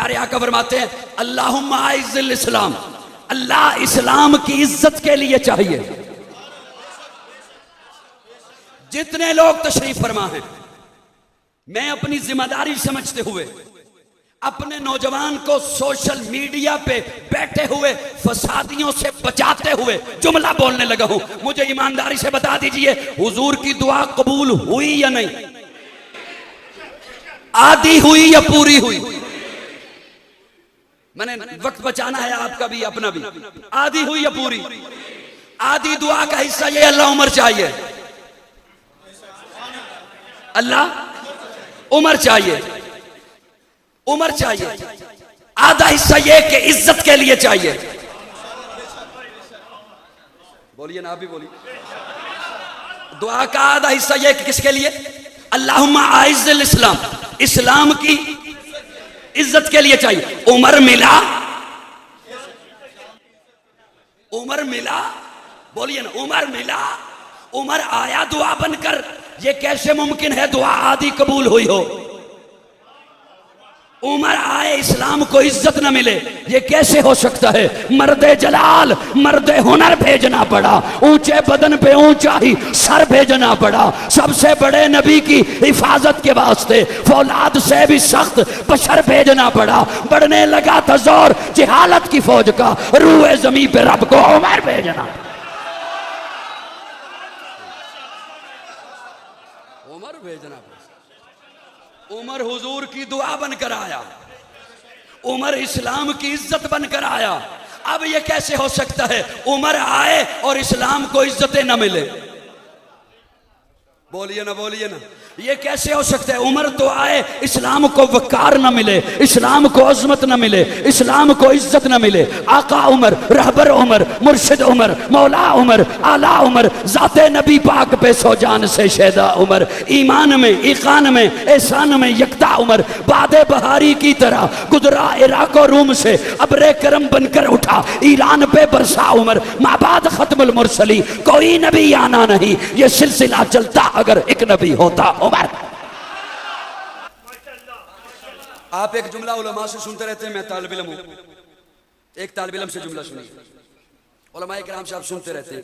प्यारे आका फरमाते हैं अल्लाहुम्मा आइज़िल इस्लाम, अल्लाह इस्लाम की इज्जत के लिए चाहिए। जितने लोग तशरीफ फरमा हैं, मैं अपनी जिम्मेदारी समझते हुए अपने नौजवान को सोशल मीडिया पे बैठे हुए फसादियों से बचाते हुए जुमला बोलने लगा हूं। मुझे ईमानदारी से बता दीजिए, हुजूर की दुआ कबूल हुई या नहीं? आधी हुई या पूरी हुई? मैंने वक्त बचाना है आपका भी अपना भी। आधी हुई या पूरी? आधी दुआ का हिस्सा ये अल्लाह उम्र चाहिए, अल्लाह उम्र चाहिए, उम्र चाहिए। आधा हिस्सा ये कि इज्जत के लिए चाहिए। बोलिए ना, आप भी बोलिए। दुआ का आधा हिस्सा ये कि किसके लिए? अल्लाहुम्मा आइज़िल इस्लाम, इस्लाम की इज्जत के लिए चाहिए। उम्र मिला, उम्र मिला, बोलिए ना, उम्र मिला, उम्र आया दुआ बनकर। ये कैसे मुमकिन है दुआ आधी कबूल हुई हो? उम्र आए इस्लाम को इज्जत न मिले, ये कैसे हो सकता है? मर्दे जलाल, मर्दे हुनर भेजना पड़ा, ऊंचे बदन पे ऊंचा ही सर भेजना पड़ा, सबसे बड़े नबी की हिफाजत के वास्ते फौलाद से भी सख्त बशर भेजना पड़ा। बढ़ने लगा था जोर जिहालत की फौज का, रूए जमी पे रब को उमर भेजना, उमर भेजना। उमर हुजूर की दुआ बनकर आया, उमर इस्लाम की इज्जत बनकर आया। अब यह कैसे हो सकता है उमर आए और इस्लाम को इज्जतें न मिले? बोलिए ना, बोलिए ना, ये कैसे हो सकता है? उमर तो आए, इस्लाम को वकार न मिले, इस्लाम को अजमत न मिले, इस्लाम को इज्जत न मिले। आका उमर, रहबर उमर, मुर्शिद उमर, मौला उमर, आला उमर, जाते नबी पाक पे सो जान से शैदा उमर, ईमान में, ईकान में, एहसान में यकता उमर, बादे बहारी की तरह गुजरा इराक और रूम से, अबरे करम बनकर उठा ईरान पे बरसा उमर, माबाद खत्मुल मुरसली, कोई नबी आना नहीं, ये सिलसिला चलता अगर एक नबी होता उमर। आप एक जुमला उलमा से सुनते रहते हैं, मैं तालिब इल्म हूं, एक तालिब इल्म से जुमला सुनिए। उलमा इकराम से आप सुनते रहते हैं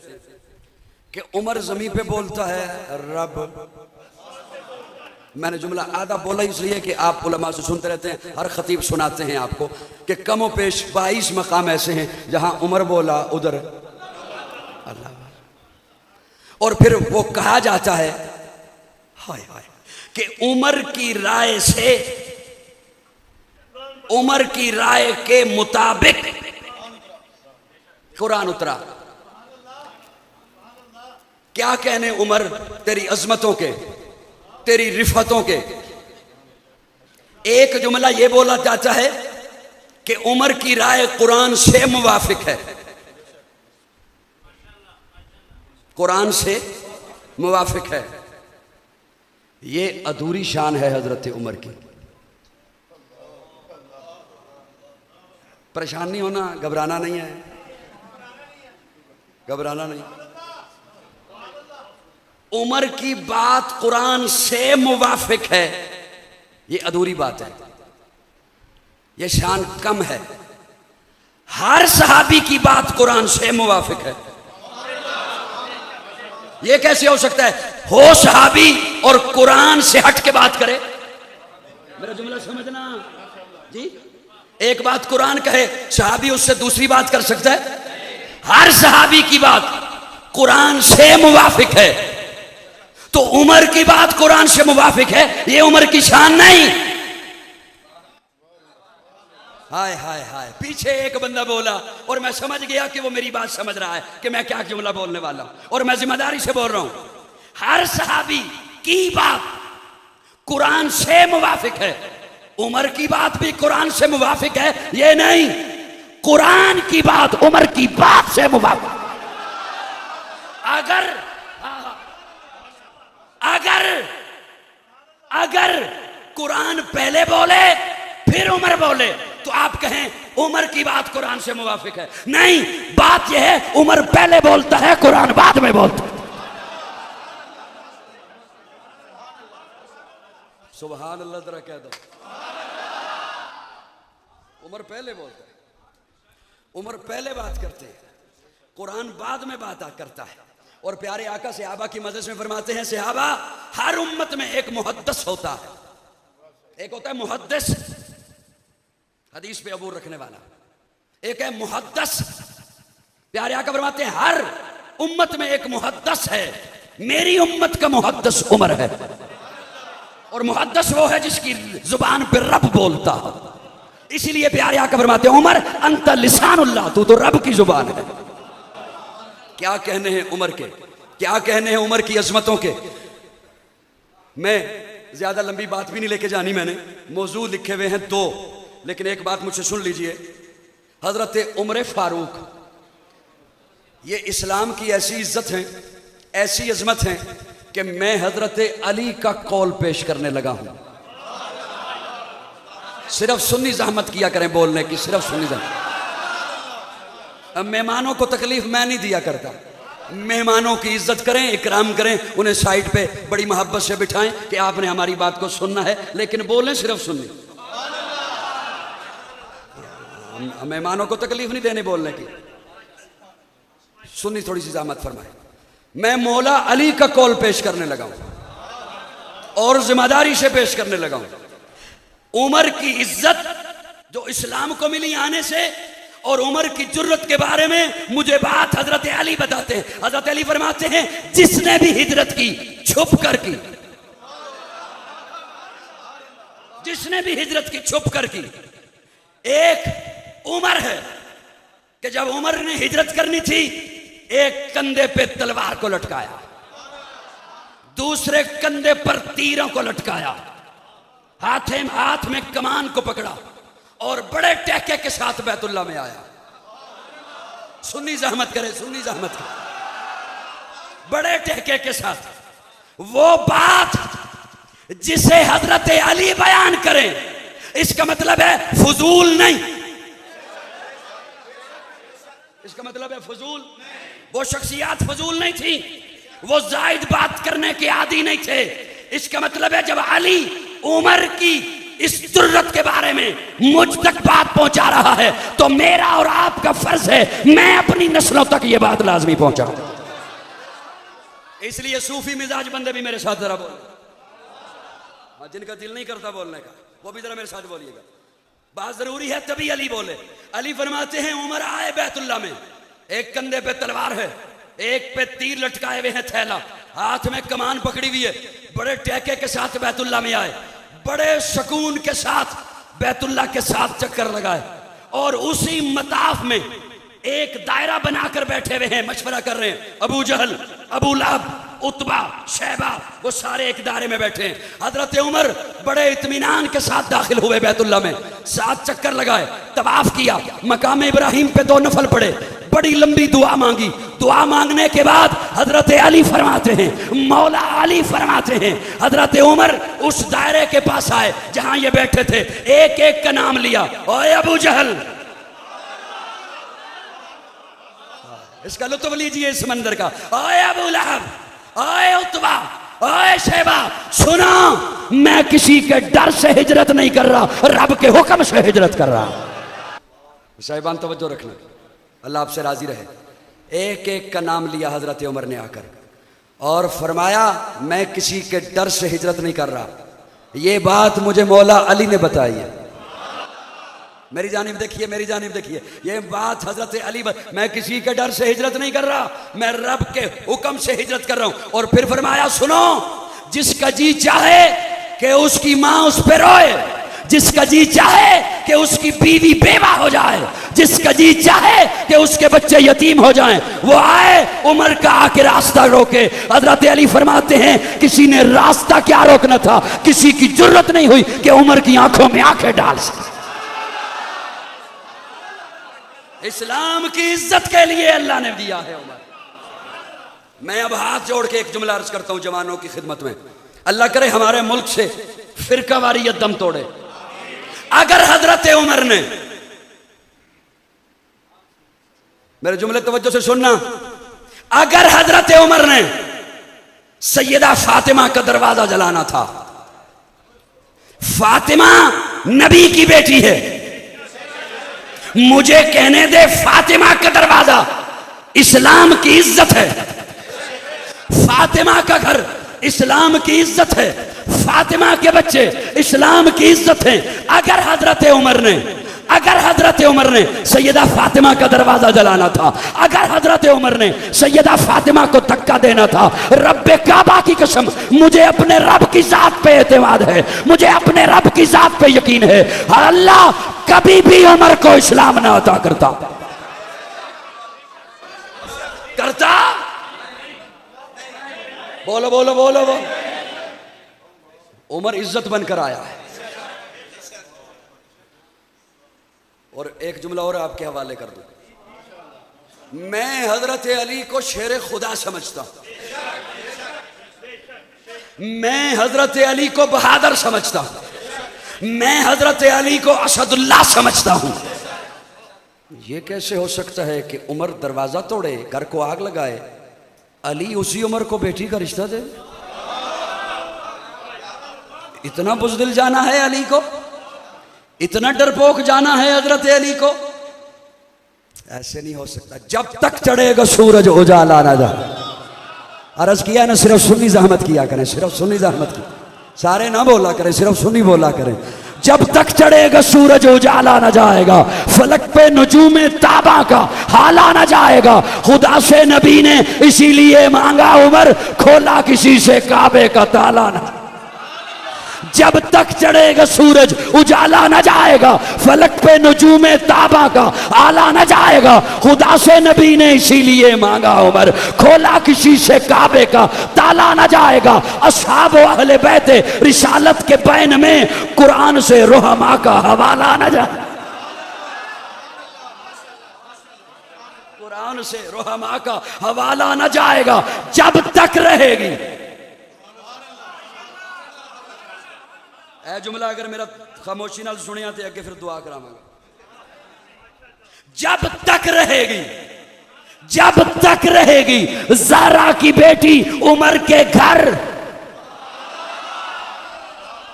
कि उमर जमीन पे बोलता है रब। मैंने जुमला आधा बोला इसलिए कि आप उलमा से सुनते रहते हैं, हर खतीब सुनाते हैं आपको कि कमो पेश 22 मकाम ऐसे हैं जहां उमर बोला उधर अल्लाह। और फिर वो कहा जाता है हाय हाय कि उमर की राय से, उमर की राय के मुताबिक कुरान उतरा। क्या कहने उमर तेरी अजमतों के, तेरी रिफतों के। एक जुमला यह बोला जाता है कि उमर की राय कुरान से मुवाफिक है, कुरान से मुवाफिक है। ये अधूरी शान है हजरत उमर की। परेशान नहीं होना, घबराना नहीं है, घबराना नहीं। उमर की बात कुरान से मुवाफिक है, ये अधूरी बात है, ये शान कम है। हर सहाबी की बात कुरान से मुवाफिक है। ये कैसे हो सकता है? हो सहाबी और कुरान से हट के बात करे। मेरा जुमला समझना जी। एक बात कुरान कहे, सहाबी उससे दूसरी बात कर सकता है? हर सहाबी की बात कुरान से मुवाफिक है, तो उमर की बात कुरान से मुवाफिक है, ये उमर की शान नहीं। हाय हाय हाय, पीछे एक बंदा बोला और मैं समझ गया कि वो मेरी बात समझ रहा है कि मैं क्या जुमला बोलने वाला हूं, और मैं जिम्मेदारी से बोल रहा हूं। हर सहाबी की बात कुरान से मुवाफिक है, उमर की बात भी कुरान से मुवाफिक है, ये नहीं कुरान की बात उमर की बात से मुवाफिक। अगर अगर अगर कुरान पहले बोले फिर उमर बोले तो आप कहें उमर की बात कुरान से मुवाफिक है। नहीं, बात यह है उमर पहले बोलता है, कुरान बाद में बोलता है। सुभान अल्लाह, जरा कह दो उमर पहले बोलता है, उमर पहले बात करते हैं, कुरान बाद में बात करता है। और प्यारे आका सहाबा की मजलिस में फरमाते हैं, सहाबा हर उम्मत में एक मुहद्दिस होता है। एक होता है मुहद्दिस, हदीस पे अबूर रखने वाला, एक है मुहद्दिस। प्यारे आका फरमाते हैं हर उम्मत में एक मुहद्दिस है, मेरी उम्मत का मुहद्दिस उमर है। और मुहद्दिस वो है जिसकी जुबान पे रब बोलता है। इसीलिए प्यारे आका फरमाते हैं, उमर अंत लिसानुल्लाह, तू तो रब की जुबान है। क्या कहने हैं उमर के, क्या कहने हैं उमर की अजमतों के। मैं ज्यादा लंबी बात भी नहीं लेके जानी, मैंने मौजू लिखे हुए हैं दो, लेकिन एक बात मुझसे सुन लीजिए। हजरत उमर फारूक, ये इस्लाम की ऐसी इज्जत है, ऐसी अजमत है कि मैं हजरत अली का कौल पेश करने लगा हूं। सिर्फ सुन्नी जहमत किया करें बोलने की, सिर्फ सुन्नी जहमत। अब मेहमानों को तकलीफ मैं नहीं दिया करता, मेहमानों की इज्जत करें, इकराम करें, उन्हें साइड पे बड़ी मोहब्बत से बिठाएं कि आपने हमारी बात को सुनना है, लेकिन बोलें सिर्फ सुन्नी। मेहमानों को तकलीफ नहीं देने बोलने की, सुन्नी थोड़ी सी जहमत फरमाए। मैं मौला अली का कौल पेश करने लगा हूं और जिम्मेदारी से पेश करने लगा हूं। उमर की इज्जत जो इस्लाम को मिली आने से, और उमर की जुर्रत के बारे में मुझे बात हजरत अली बताते हैं। हजरत अली फरमाते हैं, जिसने भी हिजरत की छुप कर की, जिसने भी हिजरत की छुप कर की। एक उमर है कि जब उमर ने हिजरत करनी थी, एक कंधे पे तलवार को लटकाया, दूसरे कंधे पर तीरों को लटकाया, हाथ में कमान को पकड़ा और बड़े टहके के साथ बैतुल्ला में आया। सुन्नी जहमत करे, सुन्नी जहमत करे, बड़े टहके के साथ। वो बात जिसे हजरत अली बयान करें, इसका मतलब है फजूल नहीं, इसका मतलब है फजूल। वो शख्सियत फजूल नहीं थी, वो जायद बात करने के आदी नहीं थे। इसका मतलब है जब अली उमर की इस जुर्रत के बारे में मुझ तक बात पहुंचा रहा है, तो मेरा और आपका फर्ज है मैं अपनी नस्लों तक ये बात लाजमी पहुंचाऊं। इसलिए सूफी मिजाज बंदे भी मेरे साथ जरा बोल, जिनका दिल नहीं करता बोलने का, वो भी जरा मेरे साथ बोलिएगा। बात जरूरी है तभी अली बोले। अली फरमाते हैं, उमर आए बैतुल्ला में, एक कंधे पे तलवार है, एक पे तीर लटकाए हुए हैं, थैला, हाथ में कमान पकड़ी हुई है, बड़े टहके के साथ बैतुल्ला में आए, बड़े सुकून के साथ बैतुल्ला के साथ चक्कर लगाए, और उसी मताफ में एक दायरा बनाकर बैठे हुए हैं, मशवरा कर रहे हैं। अबू जहल, अबू लहब, उतबा, शैबा, वो सारे एक दायरे में बैठे हैं। हजरत उमर बड़े इत्मीनान के साथ दाखिल हुए बैतुल्ला में, 7 चक्कर लगाए, तवाफ किया, मकाम इब्राहिम पे 2 नफल पड़े, बड़ी लंबी दुआ मांगी। दुआ मांगने के बाद हजरत अली फरमाते हैं, मौला अली फरमाते हैं, हजरत उमर उस दायरे के पास आए जहां ये बैठे थे, एक एक का नाम लिया, ओए अबू जहल, इसका लुत्फ लीजिए इस मंदिर का, ओए अबू लहब, ओए उतबा, ओए शैबा, सुनो, मैं किसी के डर से हिजरत नहीं कर रहा, रब के हुक्म से हिजरत कर रहा। साहिबान तवज्जो रखना, अल्लाह आपसे राजी रहे। एक एक का नाम लिया हजरत उमर ने आकर और फरमाया, मैं किसी के डर से हिजरत नहीं कर रहा, ये बात मुझे मौला अली ने बताई है। मेरी जानिब देखिए, मेरी जानिब देखिए, ये बात हजरत अली, मैं किसी के डर से हिजरत नहीं कर रहा, मैं रब के हुक्म से हिजरत कर रहा हूं। और फिर फरमाया, सुनो, जिसका जी चाहे कि उसकी मां उस पर रोए, जिसका जी चाहे कि उसकी बीवी बेवा हो जाए, जिसका जी चाहे कि उसके बच्चे यतीम हो जाएं, वो आए उमर का आके रास्ता रोके। हजरत अली फरमाते हैं, किसी ने रास्ता क्या रोकना था, किसी की जरूरत नहीं हुई कि उमर की आंखों में आंखें डाल सके। इस्लाम की इज्जत के लिए अल्लाह ने दिया है उमर। मैं अब हाथ जोड़ के एक जुमला अर्ज करता हूं जवानों की खिदमत में, अल्लाह करे हमारे मुल्क से फिरकावारियत दम तोड़े। अगर हजरत उमर ने, मेरे जुमले तवज्जो से सुनना, अगर हजरत उमर ने सैयदा फातिमा का दरवाजा जलाना था, फातिमा नबी की बेटी है, मुझे कहने दे फातिमा का दरवाजा इस्लाम की इज्जत है, फातिमा का घर इस्लाम की इज्जत है, फातिमा के बच्चे इस्लाम की इज्जत है। अगर हजरत उमर ने सैयदा फातिमा का दरवाजा जलाना था, अगर हजरत उमर ने सैयदा फातिमा को धक्का देना था, रब्बे काबा की कसम मुझे अपने रब की जात पे एतमाद है, मुझे अपने रब की जात पे यकीन है, अल्लाह कभी भी उमर को इस्लाम ना अता करता। बोलो बोलो बोलो बोलो। उमर इज्जत बनकर आया है। और एक जुमला और आपके हवाले कर दूं, मैं हजरत अली को शेर खुदा समझता हूं, मैं हजरत अली को बहादुर समझता हूं, मैं हजरत अली को असदुल्लाह समझता हूं। यह कैसे हो सकता है कि उमर दरवाजा तोड़े, घर को आग लगाए, अली उसी उमर को बेटी का रिश्ता दे? इतना बुज़दिल जाना है अली को, इतना डरपोक जाना है हजरत अली को? ऐसे नहीं हो सकता। जब तक चढ़ेगा सूरज उजाला ना जा। अर्ज किया ना, सिर्फ सुन्नी ज़हमत किया करें, सिर्फ सुन्नी ज़हमत की, सारे ना बोला करें, सिर्फ सुन्नी बोला करें। जब तक चढ़ेगा सूरज उजाला ना जाएगा, फलक पे नजूमे ताबा का हाला ना जाएगा। खुदा से नबी ने इसीलिए मांगा उमर, खोला किसी से काबे का ताला ना। जब तक चढ़ेगा सूरज उजाला न जाएगा, फलक पे नजूमे ताबा का आला न जाएगा। खुदा से नबी ने इसीलिए मांगा उमर, खोला किसी से काबे का ताला न जाएगा। अस्हाब व अहले बैते रिसालत के बैन में कुरान से रोहमा का हवाला न जाए, कुरान से रोहमा का हवाला न जाएगा जब तक रहेगी। जुमला अगर मेरा खामोशी नाल सुनिया तो अगे फिर दुआ करावांगा। जब तक रहेगी, जब तक रहेगी ज़ारा की बेटी उमर के घर,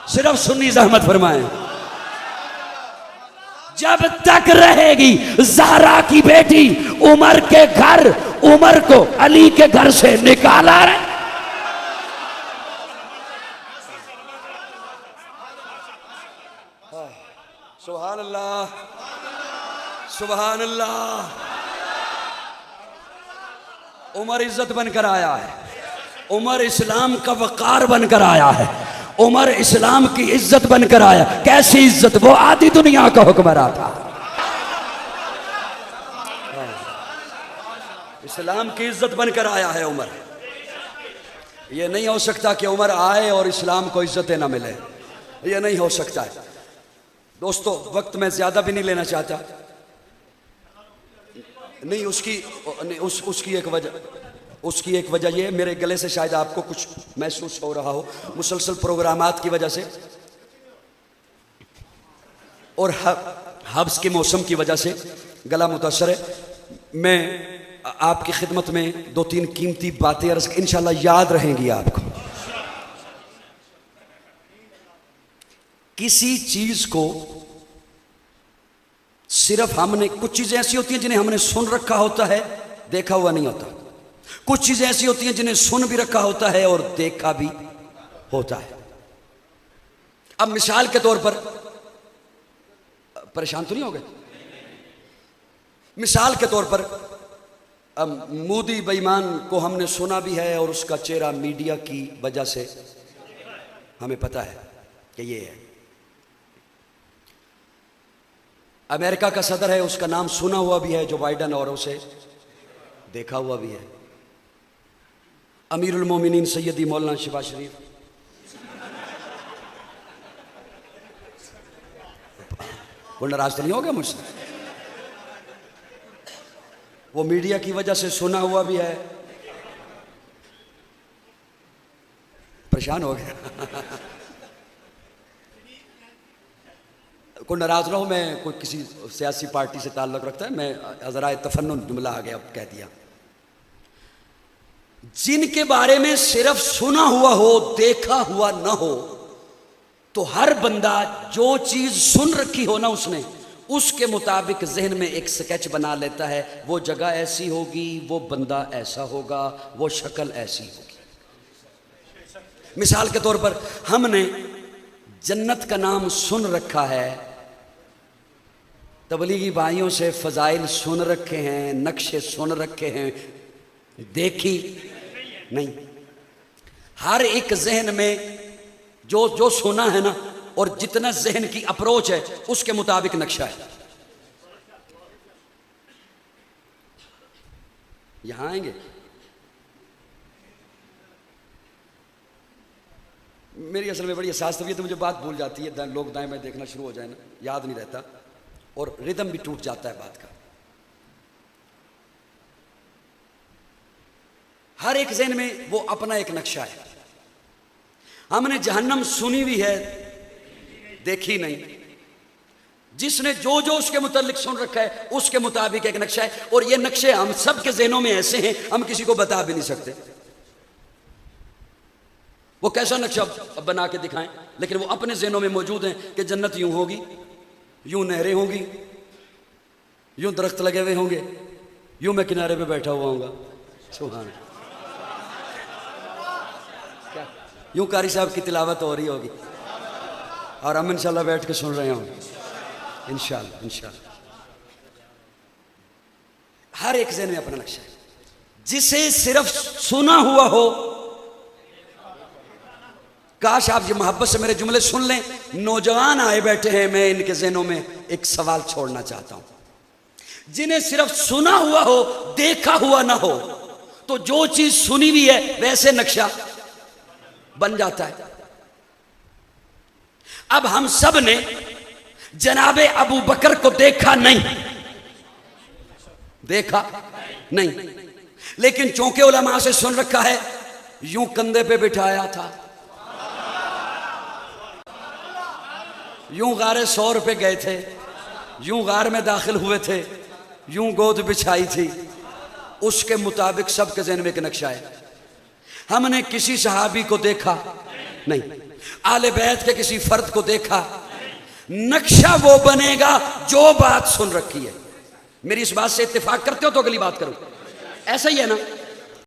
सिर्फ सुन्नी ज़हमत फरमाएं, जब तक रहेगी ज़ारा की बेटी उमर के घर, उमर को अली के घर से निकाला है। सुभान अल्लाह, सुभान अल्लाह। उमर इज्जत बनकर आया है, उमर इस्लाम का वकार बनकर आया है, उमर इस्लाम की इज्जत बनकर आया। कैसी इज्जत? वो आधी दुनिया का हुक्मरान था। इस्लाम की इज्जत बनकर आया है उमर। ये नहीं हो सकता कि उमर आए और इस्लाम को इज्जतें ना मिले, ये नहीं हो सकता है। दोस्तों, वक्त मैं ज्यादा भी नहीं लेना चाहता, नहीं उसकी एक वजह ये, मेरे गले से शायद आपको कुछ महसूस हो रहा हो, मुसलसल प्रोग्रामात की वजह से और हब्स के मौसम की वजह से गला मुतासर है। मैं आपकी खिदमत में दो तीन कीमती बातें अर्ज इंशाल्लाह याद रहेंगी आपको। किसी चीज को सिर्फ हमने, कुछ चीजें ऐसी होती हैं जिन्हें हमने सुन रखा होता है, देखा हुआ नहीं होता। कुछ चीजें ऐसी होती हैं जिन्हें सुन भी रखा होता है और देखा भी होता है। अब मिसाल के तौर पर, परेशान तो नहीं हो गए? मिसाल के तौर पर मोदी बेईमान को हमने सुना भी है और उसका चेहरा मीडिया की वजह से हमें पता है कि ये है। अमेरिका का सदर है, उसका नाम सुना हुआ भी है जो बाइडन, और उसे देखा हुआ भी है। अमीरुल मोमिनीन सैयदी मौलाना शहबाज शरीफ, कोई नाराज तो नहीं हो गया मुझसे? वो मीडिया की वजह से सुना हुआ भी है। परेशान हो गया? कोई नाराज ना हो, मैं कोई किसी सियासी पार्टी से ताल्लुक़ रखता है, मैं ज़रा तफन्नुन जुमला आ गया, अब कह दिया। जिनके बारे में सिर्फ सुना हुआ हो, देखा हुआ ना हो, तो हर बंदा जो चीज सुन रखी हो ना उसने, उसके मुताबिक जहन में एक स्केच बना लेता है, वो जगह ऐसी होगी, वो बंदा ऐसा होगा, वो शक्ल ऐसी होगी। मिसाल के तौर पर हमने जन्नत का नाम सुन रखा है, तबलीगी भाइयों से फजाइल सुन रखे हैं, नक्शे सुन रखे हैं, देखी नहीं। हर एक जहन में जो जो सुना है ना, और जितना जहन की अप्रोच है उसके मुताबिक नक्शा है। यहां आएंगे, मेरी असल में बड़ी एहसास तबीयत, मुझे बात भूल जाती है, लोग दाएं बाएं देखना शुरू हो जाए ना, याद नहीं रहता और रिदम भी टूट जाता है बात का। हर एक ज़हन में वो अपना एक नक्शा है। हमने जहन्नम सुनी हुई है, देखी नहीं। जिसने जो जो उसके मुतालिक सुन रखा है उसके मुताबिक एक नक्शा है, और ये नक्शे हम सब के ज़हनों में ऐसे हैं हम किसी को बता भी नहीं सकते। वो कैसा नक्शा बना के दिखाएं, लेकिन वो अपने ज़हनों में मौजूद हैं कि जन्नत यूं होगी, यूं नहरें होंगी, यूं दरख्त लगे हुए होंगे, यूं मैं किनारे पे बैठा हुआ हूँगा, सुभान, क्या यूं कारी साहब की तिलावत हो रही होगी और हम इंशाल्लाह बैठ के सुन रहे होंगे, इंशाल्लाह इंशाल्लाह। हर एक ज़हन में अपना नक्शा है। जिसे सिर्फ सुना हुआ हो, काश आप ये मोहब्बत से मेरे जुमले सुन लें। नौजवान आए बैठे हैं, मैं इनके ज़हनों में एक सवाल छोड़ना चाहता हूं। जिन्हें सिर्फ सुना हुआ हो, देखा हुआ ना हो, तो जो चीज सुनी हुई है वैसे नक्शा बन जाता है। अब हम सब ने जनाबे अबू बकर को देखा नहीं, देखा नहीं, लेकिन चौंके उलमा से सुन रखा है, यूं कंधे पे बिठाया था, यूं गारे सौर पे गए थे, यूं गार में दाखिल हुए थे, यूं गोद बिछाई थी। उसके मुताबिक सबके ज़हन में एक नक्शा है। हमने किसी सहाबी को देखा नहीं, आले बैत के किसी फर्द को देखा। नक्शा वो बनेगा जो बात सुन रखी है। मेरी इस बात से इत्तेफाक करते हो तो अगली बात करूं, ऐसा ही है ना।